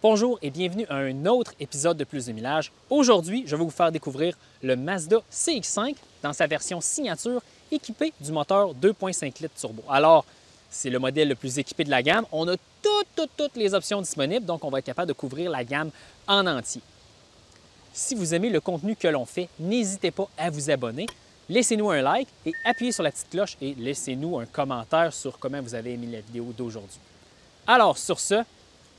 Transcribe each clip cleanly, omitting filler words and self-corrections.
Bonjour et bienvenue à un autre épisode de Plus de Millage. Aujourd'hui, je vais vous faire découvrir le Mazda CX-5 dans sa version signature équipée du moteur 2.5 litres turbo. Alors, c'est le modèle le plus équipé de la gamme. On a toutes les options disponibles, donc on va être capable de couvrir la gamme en entier. Si vous aimez le contenu que l'on fait, n'hésitez pas à vous abonner. Laissez-nous un like et appuyez sur la petite cloche et laissez-nous un commentaire sur comment vous avez aimé la vidéo d'aujourd'hui. Alors, sur ce,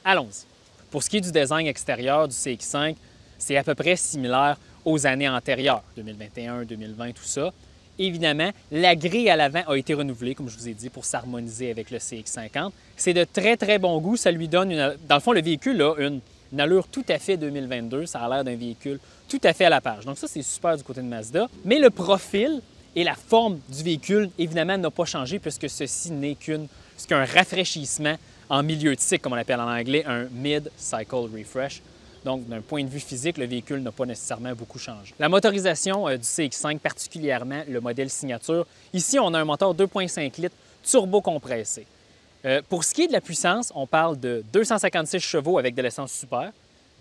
allons-y. Pour ce qui est du design extérieur du CX-5, c'est à peu près similaire aux années antérieures, 2021, 2020, tout ça. Évidemment, la grille à l'avant a été renouvelée, comme je vous ai dit, pour s'harmoniser avec le CX-50. C'est de très bon goût. Ça lui donne, dans le fond, le véhicule a une allure tout à fait 2022. Ça a l'air d'un véhicule tout à fait à la page. Donc ça, c'est super du côté de Mazda. Mais le profil et la forme du véhicule, évidemment, n'a pas changé puisque ceci n'est qu'un rafraîchissement en milieu de cycle, comme on l'appelle en anglais, un mid-cycle refresh. Donc, d'un point de vue physique, le véhicule n'a pas nécessairement beaucoup changé. La motorisation du CX-5, particulièrement le modèle signature, ici, on a un moteur 2.5 litres turbo-compressé. Pour ce qui est de la puissance, on parle de 256 chevaux avec de l'essence super,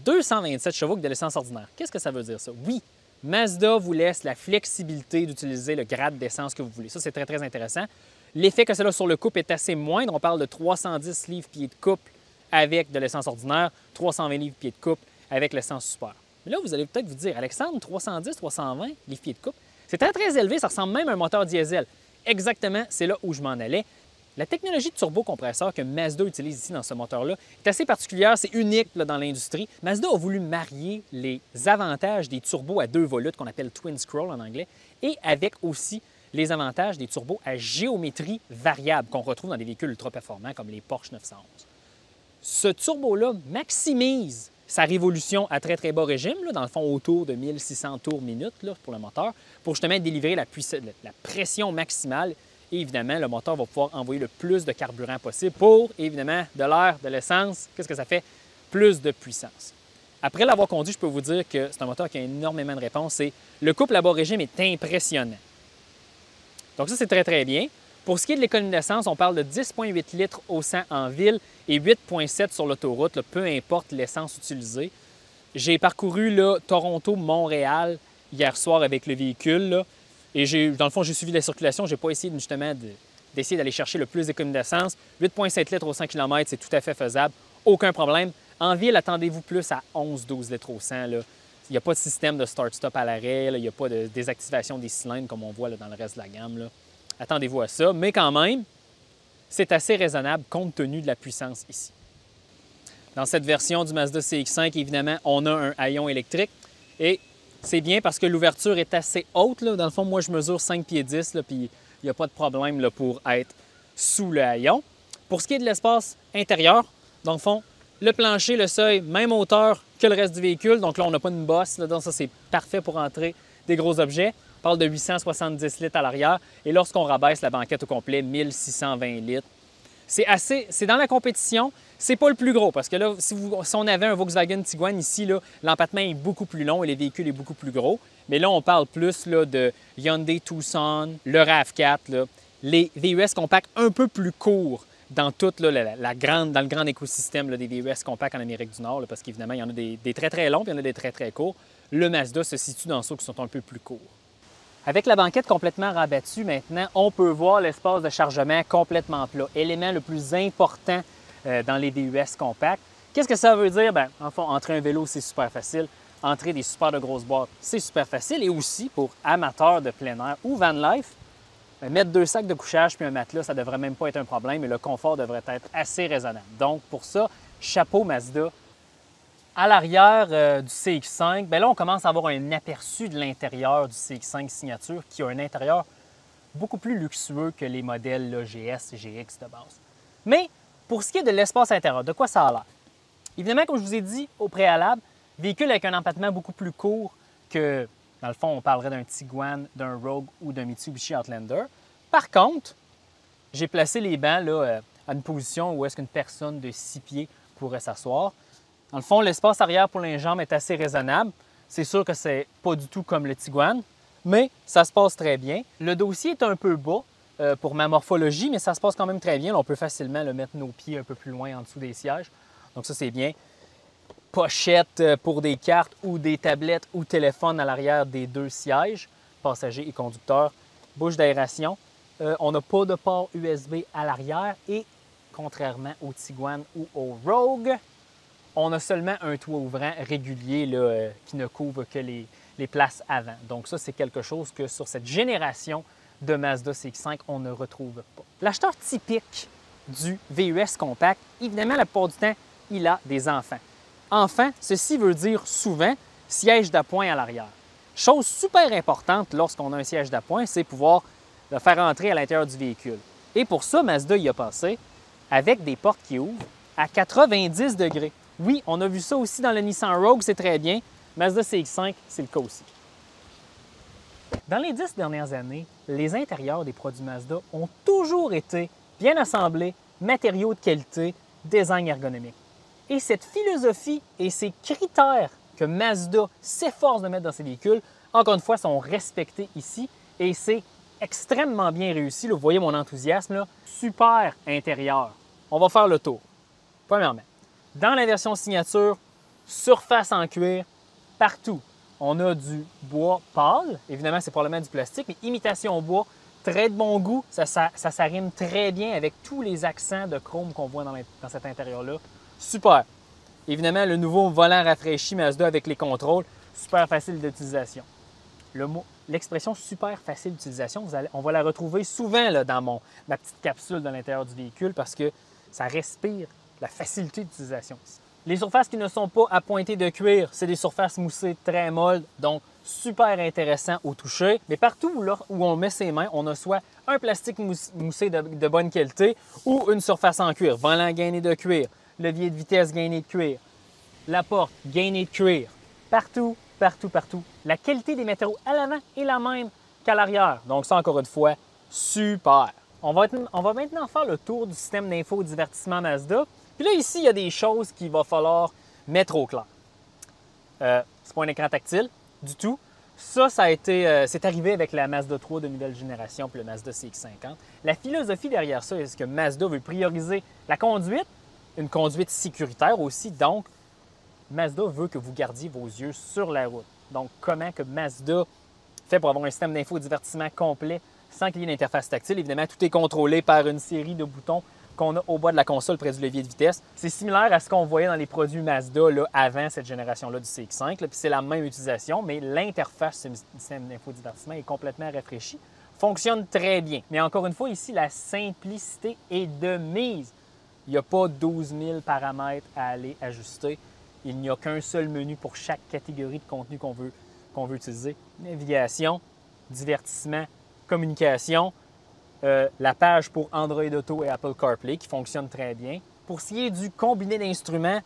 227 chevaux avec de l'essence ordinaire. Qu'est-ce que ça veut dire, ça? Oui, Mazda vous laisse la flexibilité d'utiliser le grade d'essence que vous voulez. Ça, c'est très intéressant. L'effet que cela sur le couple est assez moindre. On parle de 310 livres-pieds de couple avec de l'essence ordinaire, 320 livres-pieds de couple avec l'essence super. Mais là, vous allez peut-être vous dire, Alexandre, 310, 320 livres-pieds de couple, c'est très élevé, ça ressemble même à un moteur diesel. Exactement, c'est là où je m'en allais. La technologie de turbocompresseur que Mazda utilise ici dans ce moteur-là est assez particulière, c'est unique dans l'industrie. Mazda a voulu marier les avantages des turbos à 2 volutes, qu'on appelle twin scroll en anglais, et avec aussi les avantages des turbos à géométrie variable qu'on retrouve dans des véhicules ultra performants comme les Porsche 911. Ce turbo-là maximise sa révolution à très bas régime, dans le fond autour de 1600 tours minute pour le moteur, pour justement délivrer la pression maximale. Et évidemment, le moteur va pouvoir envoyer le plus de carburant possible pour, évidemment, de l'air, de l'essence. Qu'est-ce que ça fait? Plus de puissance. Après l'avoir conduit, je peux vous dire que c'est un moteur qui a énormément de réponses. Et le couple à bas régime est impressionnant. Donc ça, c'est très bien. Pour ce qui est de l'économie d'essence, on parle de 10,8 litres au 100 en ville et 8,7 sur l'autoroute, peu importe l'essence utilisée. J'ai parcouru Toronto-Montréal hier soir avec le véhicule. Et dans le fond, j'ai suivi la circulation. Je n'ai pas essayé justement d'essayer d'aller chercher le plus d'économie d'essence. 8,7 litres au 100 km, c'est tout à fait faisable. Aucun problème. En ville, attendez-vous plus à 11-12 litres au 100. Il n'y a pas de système de start-stop à l'arrêt. Il n'y a pas de désactivation des cylindres comme on voit dans le reste de la gamme. Attendez-vous à ça. Mais quand même, c'est assez raisonnable compte tenu de la puissance ici. Dans cette version du Mazda CX-5, évidemment, on a un haillon électrique. Et c'est bien parce que l'ouverture est assez haute. Dans le fond, moi, je mesure 5 pieds 10, puis il n'y a pas de problème pour être sous le haillon. Pour ce qui est de l'espace intérieur, dans le fond, le plancher, le seuil, même hauteur que le reste du véhicule. Donc là, on n'a pas une bosse. Donc ça, c'est parfait pour entrer des gros objets. On parle de 870 litres à l'arrière. Et lorsqu'on rabaisse la banquette au complet, 1620 litres. C'est dans la compétition. C'est pas le plus gros parce que là, si on avait un Volkswagen Tiguan ici, l'empattement est beaucoup plus long et le véhicule est beaucoup plus gros. Mais là, on parle plus de Hyundai Tucson, le RAV4, les VUS compacts un peu plus courts dans tout dans le grand écosystème des VUS compacts en Amérique du Nord, parce qu'évidemment, il y en a des très longs et il y en a des très courts. Le Mazda se situe dans ceux qui sont un peu plus courts. Avec la banquette complètement rabattue maintenant, on peut voir l'espace de chargement complètement plat. Élément le plus important dans les VUS compacts. Qu'est-ce que ça veut dire? Bien, en fond, entrer un vélo, c'est super facile. Entrer des super de grosses boîtes, c'est super facile. Et aussi, pour amateurs de plein air ou van life, mettre 2 sacs de couchage puis un matelas, ça ne devrait même pas être un problème et le confort devrait être assez raisonnable. Donc, pour ça, chapeau Mazda. À l'arrière du CX-5, bien là, on commence à avoir un aperçu de l'intérieur du CX-5 signature qui a un intérieur beaucoup plus luxueux que les modèles GS et GX de base. Mais pour ce qui est de l'espace intérieur, de quoi ça a l'air? Évidemment, comme je vous ai dit au préalable, véhicule avec un empattement beaucoup plus court que, dans le fond, on parlerait d'un Tiguan, d'un Rogue ou d'un Mitsubishi Outlander. Par contre, j'ai placé les bancs à une position où est-ce qu'une personne de 6 pieds pourrait s'asseoir. Dans le fond, l'espace arrière pour les jambes est assez raisonnable. C'est sûr que c'est pas du tout comme le Tiguan, mais ça se passe très bien. Le dossier est un peu bas pour ma morphologie, mais ça se passe quand même très bien. On peut facilement mettre nos pieds un peu plus loin en dessous des sièges. Donc ça, c'est bien. pochettes pour des cartes ou des tablettes ou téléphones à l'arrière des deux sièges, passagers et conducteurs, bouche d'aération. On n'a pas de port USB à l'arrière et contrairement au Tiguan ou au Rogue, on a seulement un toit ouvrant régulier là, qui ne couvre que les places avant. Donc ça, c'est quelque chose que sur cette génération de Mazda CX-5, on ne retrouve pas. L'acheteur typique du VUS compact, évidemment, la plupart du temps, il a des enfants. Enfants, ceci veut dire souvent siège d'appoint à l'arrière. Chose super importante lorsqu'on a un siège d'appoint, c'est pouvoir le faire entrer à l'intérieur du véhicule. Et pour ça, Mazda y a passé avec des portes qui ouvrent à 90 degrés. Oui, on a vu ça aussi dans le Nissan Rogue, c'est très bien. Mazda CX-5, c'est le cas aussi. Dans les 10 dernières années, les intérieurs des produits Mazda ont toujours été bien assemblés, matériaux de qualité, design ergonomique. Et cette philosophie et ces critères que Mazda s'efforce de mettre dans ses véhicules, encore une fois, sont respectés ici et c'est extrêmement bien réussi. Là, vous voyez mon enthousiasme, là. Super intérieur. On va faire le tour. Premièrement, dans la version signature, surface en cuir, partout. On a du bois pâle. Évidemment, c'est probablement du plastique, mais imitation bois, très de bon goût. Ça s'arrime très bien avec tous les accents de chrome qu'on voit dans cet intérieur-là. Super. Évidemment, le nouveau volant rafraîchi Mazda avec les contrôles, super facile d'utilisation. L'expression super facile d'utilisation, on va la retrouver souvent là, dans ma petite capsule dans l'intérieur du véhicule parce que ça respire la facilité d'utilisation. Les surfaces qui ne sont pas appointées de cuir, c'est des surfaces moussées très molles, donc super intéressant au toucher. Mais partout là, où on met ses mains, on a soit un plastique moussé de bonne qualité ou une surface en cuir. Volant gainé de cuir, levier de vitesse gainé de cuir, la porte gainée de cuir. Partout, partout, partout. La qualité des matériaux à l'avant est la même qu'à l'arrière. Donc ça, encore une fois, super. On va maintenant faire le tour du système d'infodivertissement Mazda. Puis là, ici, il y a des choses qu'il va falloir mettre au clair. C'est pas un écran tactile du tout. Ça c'est arrivé avec la Mazda 3 de nouvelle génération puis le Mazda CX-50. La philosophie derrière ça, est-ce que Mazda veut prioriser la conduite, une conduite sécuritaire aussi. Donc, Mazda veut que vous gardiez vos yeux sur la route. Donc, comment que Mazda fait pour avoir un système d'infodivertissement complet sans qu'il y ait d'interface tactile? Évidemment, tout est contrôlé par une série de boutons qu'on a au bas de la console près du levier de vitesse. C'est similaire à ce qu'on voyait dans les produits Mazda là, avant cette génération-là du CX-5. Puis c'est la même utilisation, mais l'interface du système d'infodivertissement est complètement rafraîchie. Fonctionne très bien. Mais encore une fois, ici, la simplicité est de mise. Il n'y a pas 12 000 paramètres à aller ajuster. Il n'y a qu'un seul menu pour chaque catégorie de contenu qu'on veut utiliser. Navigation, divertissement, communication, la page pour Android Auto et Apple CarPlay qui fonctionne très bien. Pour ce qui est du combiné d'instruments,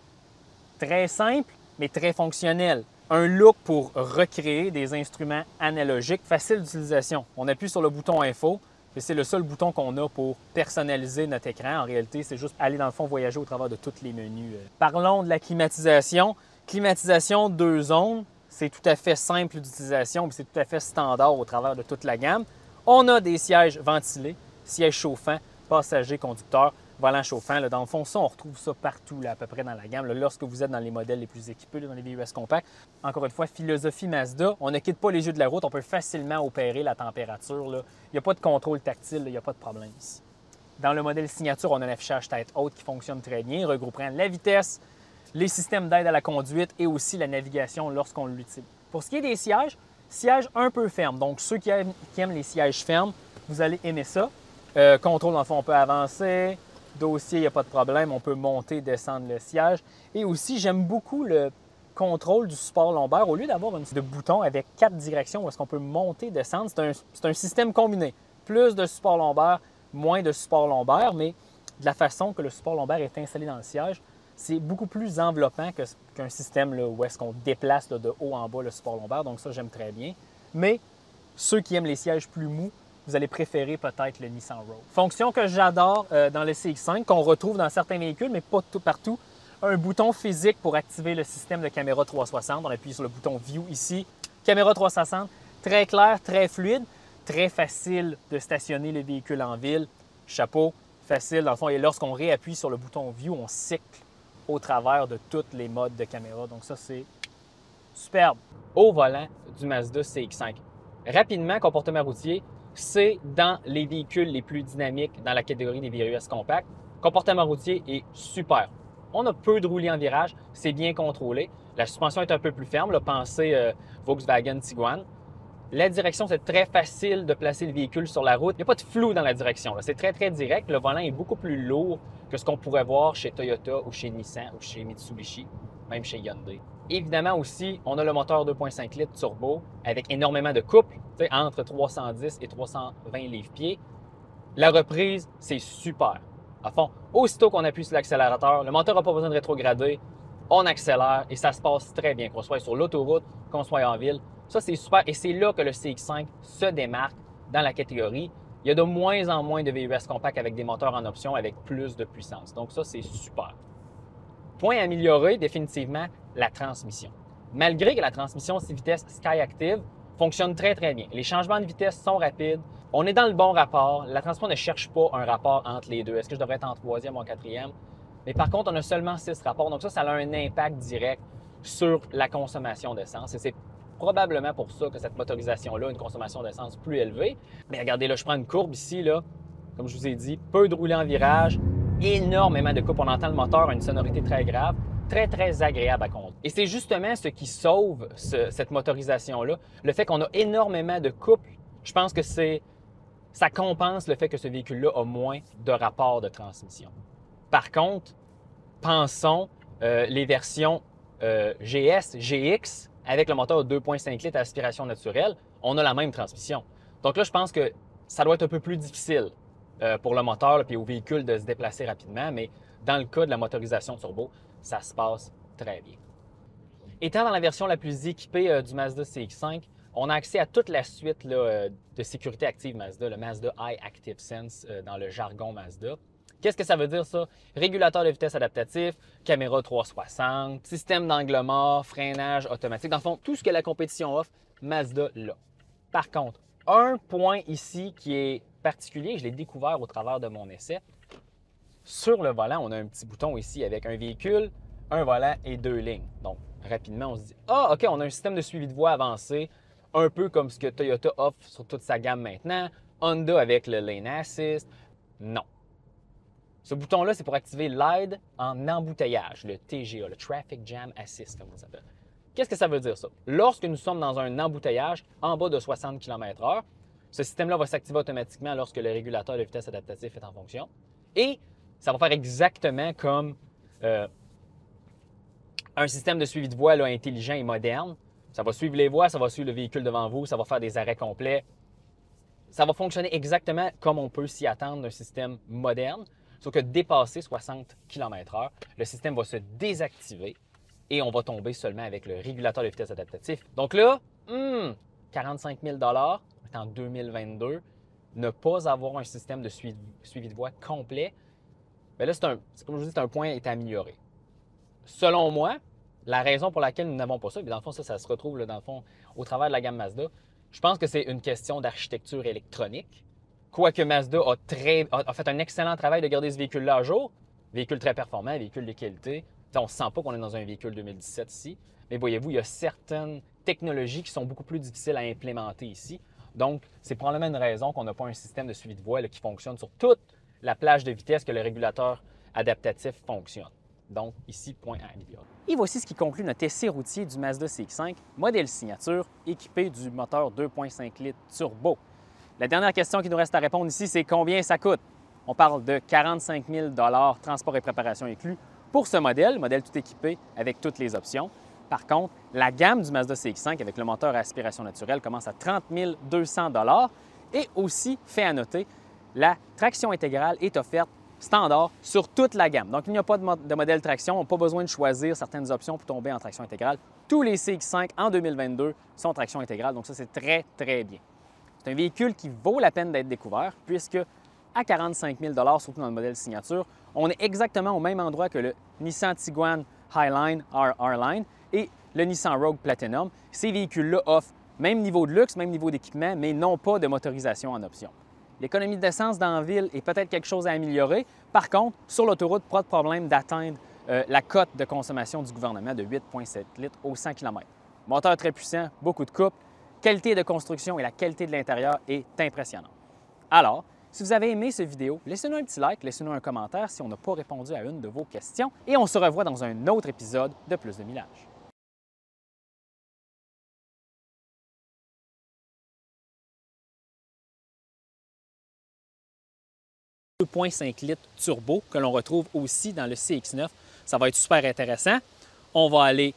très simple, mais très fonctionnel. Un look pour recréer des instruments analogiques, facile d'utilisation. On appuie sur le bouton Info, et c'est le seul bouton qu'on a pour personnaliser notre écran. En réalité, c'est juste aller dans le fond, voyager au travers de tous les menus. Parlons de la climatisation. Climatisation 2 zones, c'est tout à fait simple d'utilisation, puis c'est tout à fait standard au travers de toute la gamme. On a des sièges ventilés, sièges chauffants, passagers, conducteurs, volant chauffant. Là, dans le fond, ça, on retrouve ça partout là, à peu près dans la gamme. Là, lorsque vous êtes dans les modèles les plus équipés, là, dans les VUS compacts. Encore une fois, philosophie Mazda, on ne quitte pas les yeux de la route, on peut facilement opérer la température. Là. Il n'y a pas de contrôle tactile, là, il n'y a pas de problème ici. Dans le modèle signature, on a un affichage tête haute qui fonctionne très bien, regroupant la vitesse, les systèmes d'aide à la conduite et aussi la navigation lorsqu'on l'utilise. Pour ce qui est des sièges un peu fermes. Donc, ceux qui aiment les sièges fermes, vous allez aimer ça. Contrôle, dans le fond, on peut avancer. Dossier, il n'y a pas de problème. On peut monter, descendre le siège. Et aussi, j'aime beaucoup le contrôle du support lombaire. Au lieu d'avoir de bouton avec 4 directions où est-ce qu'on peut monter, descendre, c'est un système combiné. Plus de support lombaire, moins de support lombaire, mais de la façon que le support lombaire est installé dans le siège, c'est beaucoup plus enveloppant qu'un système là, où est-ce qu'on déplace là, de haut en bas le support lombaire. Donc ça, j'aime très bien. Mais ceux qui aiment les sièges plus mous, vous allez préférer peut-être le Nissan Rogue. Fonction que j'adore dans le CX-5, qu'on retrouve dans certains véhicules, mais pas tout partout. Un bouton physique pour activer le système de caméra 360. On appuie sur le bouton View ici. Caméra 360, très clair, très fluide, très facile de stationner le véhicule en ville. Chapeau, facile dans le fond. Et lorsqu'on réappuie sur le bouton View, on cycle au travers de tous les modes de caméra. Donc ça, c'est superbe. Au volant du Mazda CX-5. Rapidement, comportement routier, c'est dans les véhicules les plus dynamiques dans la catégorie des VUS compacts. Comportement routier est super. On a peu de roulis en virage, c'est bien contrôlé. La suspension est un peu plus ferme, là, pensez Volkswagen Tiguan. La direction, c'est très facile de placer le véhicule sur la route. Il n'y a pas de flou dans la direction. C'est très, très direct. Le volant est beaucoup plus lourd que ce qu'on pourrait voir chez Toyota ou chez Nissan ou chez Mitsubishi, même chez Hyundai. Évidemment aussi, on a le moteur 2.5 litres turbo avec énormément de couple, entre 310 et 320 livres-pieds. La reprise, c'est super. À fond, aussitôt qu'on appuie sur l'accélérateur, le moteur n'a pas besoin de rétrograder, on accélère et ça se passe très bien, qu'on soit sur l'autoroute, qu'on soit en ville. Ça, c'est super et c'est là que le CX-5 se démarque dans la catégorie. Il y a de moins en moins de VUS compacts avec des moteurs en option avec plus de puissance. Donc ça, c'est super. Point amélioré, définitivement, la transmission. Malgré que la transmission 6 vitesses Skyactiv fonctionne très, très bien. Les changements de vitesse sont rapides. On est dans le bon rapport. La transmission ne cherche pas un rapport entre les deux. Est-ce que je devrais être en troisième ou en quatrième? Mais par contre, on a seulement 6 rapports. Donc ça a un impact direct sur la consommation d'essence. Et c'est probablement pour ça que cette motorisation-là a une consommation d'essence plus élevée. Mais regardez, là, je prends une courbe ici, là. Comme je vous ai dit, peu de roulés en virage, énormément de coupe. On entend le moteur à une sonorité très grave, très, très agréable à conduire. Et c'est justement ce qui sauve cette motorisation-là. Le fait qu'on a énormément de couple, je pense que ça compense le fait que ce véhicule-là a moins de rapports de transmission. Par contre, pensons les versions GS, GX, avec le moteur 2.5 litres à aspiration naturelle, on a la même transmission. Donc là, je pense que ça doit être un peu plus difficile pour le moteur et au véhicule de se déplacer rapidement, mais dans le cas de la motorisation turbo, ça se passe très bien. Étant dans la version la plus équipée du Mazda CX-5, on a accès à toute la suite là, de sécurité active Mazda, le Mazda Eye Active Sense dans le jargon Mazda. Qu'est-ce que ça veut dire, ça? Régulateur de vitesse adaptatif, caméra 360, système d'angle mort, freinage automatique. Dans le fond, tout ce que la compétition offre, Mazda l'a. Par contre, un point ici qui est particulier, je l'ai découvert au travers de mon essai. Sur le volant, on a un petit bouton ici avec un véhicule, un volant et 2 lignes. Donc, rapidement, on se dit « Ah, OK, on a un système de suivi de voie avancé, un peu comme ce que Toyota offre sur toute sa gamme maintenant, Honda avec le Lane Assist. » Non. Ce bouton-là, c'est pour activer l'aide en embouteillage, le TGA, le Traffic Jam Assist, comme on s'appelle. Qu'est-ce que ça veut dire, ça? Lorsque nous sommes dans un embouteillage en bas de 60 km/h, ce système-là va s'activer automatiquement lorsque le régulateur de vitesse adaptatif est en fonction. Et ça va faire exactement comme un système de suivi de voie là, intelligent et moderne. Ça va suivre les voies, ça va suivre le véhicule devant vous, ça va faire des arrêts complets. Ça va fonctionner exactement comme on peut s'y attendre d'un système moderne. Sauf que dépassé 60 km/h, le système va se désactiver et on va tomber seulement avec le régulateur de vitesse adaptatif. Donc là, 45 000 en 2022, ne pas avoir un système de suivi de voie complet, bien là, comme je vous dis, c'est un point qui est amélioré. Selon moi, la raison pour laquelle nous n'avons pas ça, et dans le fond, ça se retrouve là, dans le fond, au travers de la gamme Mazda, je pense que c'est une question d'architecture électronique. Quoique Mazda a fait un excellent travail de garder ce véhicule-là à jour, véhicule très performant, véhicule de qualité. T'sais, on ne se sent pas qu'on est dans un véhicule 2017 ici, mais voyez-vous, il y a certaines technologies qui sont beaucoup plus difficiles à implémenter ici. Donc, c'est probablement une raison qu'on n'a pas un système de suivi de voie là, qui fonctionne sur toute la plage de vitesse que le régulateur adaptatif fonctionne. Donc, ici, point à améliorer. Et voici ce qui conclut notre essai routier du Mazda CX-5, modèle signature, équipé du moteur 2.5 litres turbo. La dernière question qui nous reste à répondre ici, c'est combien ça coûte? On parle de 45 000 transport et préparation inclus pour ce modèle tout équipé avec toutes les options. Par contre, la gamme du Mazda CX-5 avec le moteur à aspiration naturelle commence à 30 200 et aussi, fait à noter, la traction intégrale est offerte standard sur toute la gamme. Donc, il n'y a pas de modèle traction, on n'a pas besoin de choisir certaines options pour tomber en traction intégrale. Tous les CX-5 en 2022 sont traction intégrale, donc ça, c'est très, très bien. C'est un véhicule qui vaut la peine d'être découvert puisque à 45 000 surtout dans le modèle signature, on est exactement au même endroit que le Nissan Tiguan Highline R-Line et le Nissan Rogue Platinum. Ces véhicules-là offrent même niveau de luxe, même niveau d'équipement, mais non pas de motorisation en option. L'économie d'essence dans la ville est peut-être quelque chose à améliorer. Par contre, sur l'autoroute, pas de problème d'atteindre la cote de consommation du gouvernement de 8,7 litres au 100 km. Moteur très puissant, beaucoup de couple, qualité de construction et la qualité de l'intérieur est impressionnante. Alors, si vous avez aimé cette vidéo, laissez-nous un petit like, laissez-nous un commentaire si on n'a pas répondu à une de vos questions et on se revoit dans un autre épisode de Plus de millage. 2,5 litres turbo que l'on retrouve aussi dans le CX-9. Ça va être super intéressant. On va aller